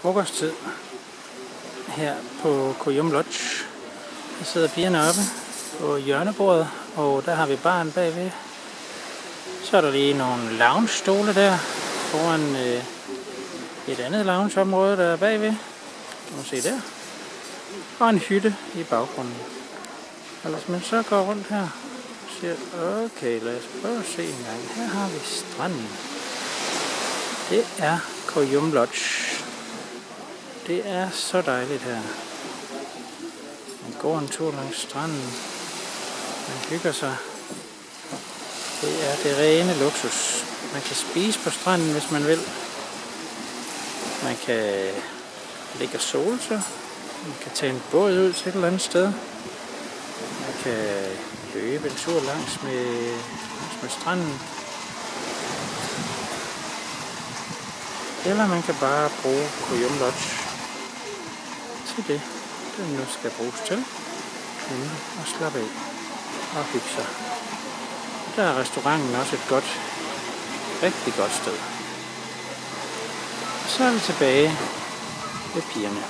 frokosttid her på Kujum Lodge. Der sidder pigerne oppe på hjørnebordet, og der har vi baren bagved. Så er der lige nogle lounge-stole der foran et andet loungeområde, der er bagved. Kan man se der. Og en hytte i baggrunden. Og hvis man så går rundt her og siger, okay, lad os prøve at se en gang. Her har vi stranden. Det er Kujum Lodge. Det er så dejligt her. Man går en tur langs stranden. Man hygger sig. Det er det rene luksus. Man kan spise på stranden, hvis man vil. Man kan ligge og sole sig. Man kan tage en båd ud til et eller andet sted. Man kan løbe en tur langs med stranden. Eller man kan bare bruge Kujum Lodge til det, den nu skal bruges til. Nemlig at slappe af og hygge sig. Der er restauranten også et rigtig godt sted. Så er vi tilbage ved pigerne.